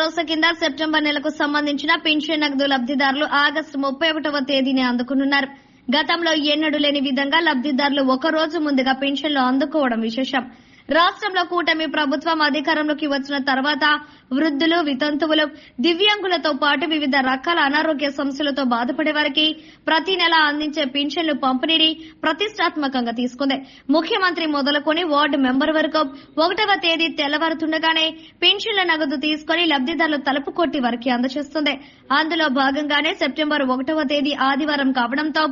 భరోసా కింద సెప్టెంబర్ నెలకు సంబంధించిన పింఛన్ నగదు లబ్దిదారులు ఆగస్టు 31వ తేదీని అందుకున్నారు. గతంలో ఎన్నడూ లేని విధంగా లబ్దిదారులు ఒక రోజు ముందుగా పింఛన్లు అందుకోవడం విశేషం. రాష్ట్రంలో కూటమి ప్రభుత్వం అధికారంలోకి వచ్చిన తర్వాత వృద్ధులు, వితంతువులు, దివ్యాంగులతో పాటు వివిధ రకాల అనారోగ్య సమస్యలతో బాధపడే వారికి ప్రతి నెల అందించే పింఛన్లు పంపిణీని ప్రతిష్టాత్మకంగా తీసుకుంది. ముఖ్యమంత్రి మొదలుకొని వార్డు మెంబర్ వరకు 1వ తేదీ తెల్లవారుతుండగానే పింఛన్ల నగదు తీసుకుని లబ్దిదారులు తలుపు కొట్టి వారికి అందజేస్తుంది. అందులో భాగంగానే సెప్టెంబర్ 1వ తేదీ ఆదివారం కావడంతో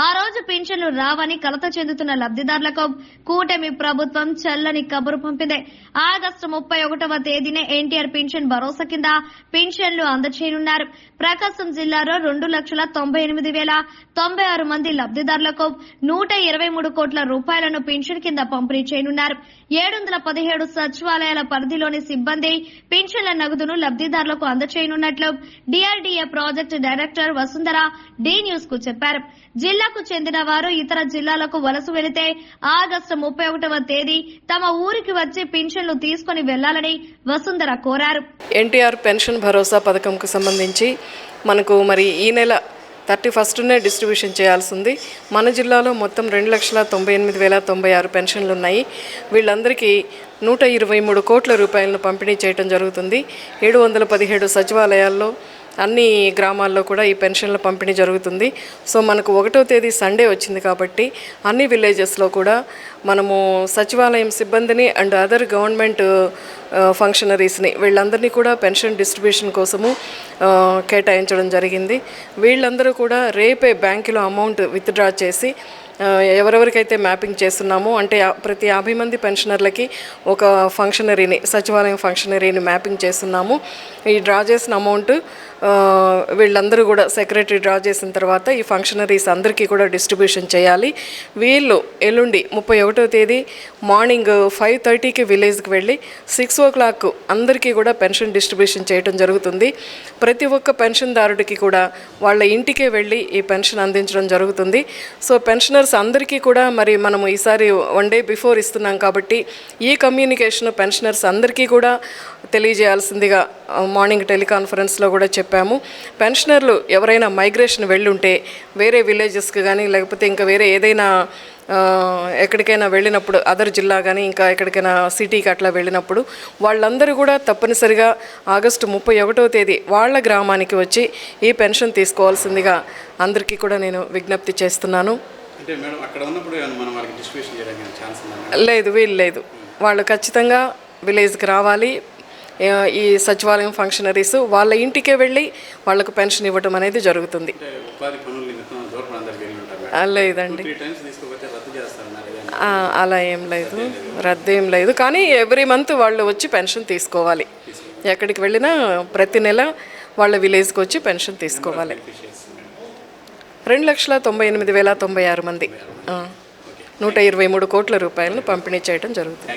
ఆ రోజు పింఛన్లు రావని కలత చెందుతున్న లబ్దిదారులకు కూటమి ప్రభుత్వం చల్లని కబురు పంపింది. ఆగస్టు 31వ తేదీనే ఎన్టీఆర్ పింఛన్ భరోసా కింద పింఛన్లు అందజేయనున్నారు. ప్రకాశం జిల్లాలో 2,98,096 మంది లబ్దిదారులకు 123 కోట్ల రూపాయలను పింఛన్ కింద పంపిణీ చేయనున్నారు. 717 సచివాలయాల పరిధిలోని సిబ్బంది పింఛన్ల నగదును లబ్దిదారులకు అందజేయనున్నట్లు DRDA project director Vasundhara D news కు చెప్పారు. జిల్లాకు చెందిన వారు ఇతర జిల్లాలకు వలస వెళితే ఆగస్టు 31వ తేదీ తమ ఊరికి వచ్చి పింఛన్లు తీసుకుని వెళ్లాలని వసుంధర కోరారు. ఎన్టీఆర్ పెన్షన్ భరోసా పథకంకు సంబంధించి మనకు మరి ఈ నెల 31నే డిస్ట్రిబ్యూషన్ చేయాల్సి ఉంది. మన జిల్లాలో మొత్తం 2,98,096 పెన్షన్లు ఉన్నాయి. వీళ్ళందరికీ 123 కోట్ల రూపాయలను పంపిణీ చేయడం జరుగుతుంది. 717 సచివాలయాల్లో అన్ని గ్రామాల్లో కూడా ఈ పెన్షన్ల పంపిణీ జరుగుతుంది. సో మనకు 1వ తేదీ సండే వచ్చింది కాబట్టి అన్ని విలేజెస్లో కూడా మనము సచివాలయం సిబ్బందిని అండ్ అదర్ గవర్నమెంట్ ఫంక్షనరీస్ని వీళ్ళందరినీ కూడా పెన్షన్ డిస్ట్రిబ్యూషన్ కోసము కేటాయించడం జరిగింది. వీళ్ళందరూ కూడా రేపే బ్యాంకులో అమౌంట్ విత్డ్రా చేసి ఎవరెవరికైతే మ్యాపింగ్ చేస్తున్నామో అంటే ప్రతి 50 మంది పెన్షనర్లకి ఒక ఫంక్షనరీని సచివాలయం ఫంక్షనరీని మ్యాపింగ్ చేస్తున్నాము. ఈ డ్రా చేసిన అమౌంట్ వీళ్ళందరూ కూడా సెక్రటరీ డ్రా చేసిన తర్వాత ఈ ఫంక్షనరీస్ అందరికీ కూడా డిస్ట్రిబ్యూషన్ చేయాలి. వీళ్ళు ఎల్లుండి 31వ తేదీ మార్నింగ్ 5:30కి విలేజ్కి వెళ్ళి 6 o'clock అందరికీ కూడా పెన్షన్ డిస్ట్రిబ్యూషన్ చేయడం జరుగుతుంది. ప్రతి ఒక్క పెన్షన్దారుడికి కూడా వాళ్ళ ఇంటికే వెళ్ళి ఈ పెన్షన్ అందించడం జరుగుతుంది. సో పెన్షనర్స్ అందరికీ కూడా మరి మనము ఈసారి 1 day బిఫోర్ ఇస్తున్నాం కాబట్టి ఈ కమ్యూనికేషన్ పెన్షనర్స్ అందరికీ కూడా తెలియజేయాల్సిందిగా మార్నింగ్ టెలికాన్ఫరెన్స్లో కూడా చెప్పాము. పెన్షనర్లు ఎవరైనా మైగ్రేషన్ వెళ్ళుంటే వేరే విలేజెస్కి కానీ లేకపోతే ఇంకా వేరే ఏదైనా ఎక్కడికైనా వెళ్ళినప్పుడు అదర్ జిల్లా కానీ ఇంకా ఎక్కడికైనా సిటీకి అట్లా వెళ్ళినప్పుడు వాళ్ళందరూ కూడా తప్పనిసరిగా ఆగస్టు 31వ తేదీ వాళ్ళ గ్రామానికి వచ్చి ఈ పెన్షన్ తీసుకోవాల్సిందిగా అందరికీ కూడా నేను విజ్ఞప్తి చేస్తున్నాను. లేదు, వీలు లేదు. వాళ్ళు ఖచ్చితంగా విలేజ్కి రావాలి. ఈ సచివాలయం ఫంక్షనరీస్ వాళ్ళ ఇంటికే వెళ్ళి వాళ్ళకు పెన్షన్ ఇవ్వటం అనేది జరుగుతుంది. లేదండి, అలా ఏం లేదు, రద్దేం లేదు. కానీ ఎవ్రీ మంత్ వాళ్ళు వచ్చి పెన్షన్ తీసుకోవాలి. ఎక్కడికి వెళ్ళినా ప్రతి నెల వాళ్ళ విలేజ్కి వచ్చి పెన్షన్ తీసుకోవాలి. 2,98,096 మంది 123 కోట్ల రూపాయలను పంపిణీ చేయడం జరుగుతుంది.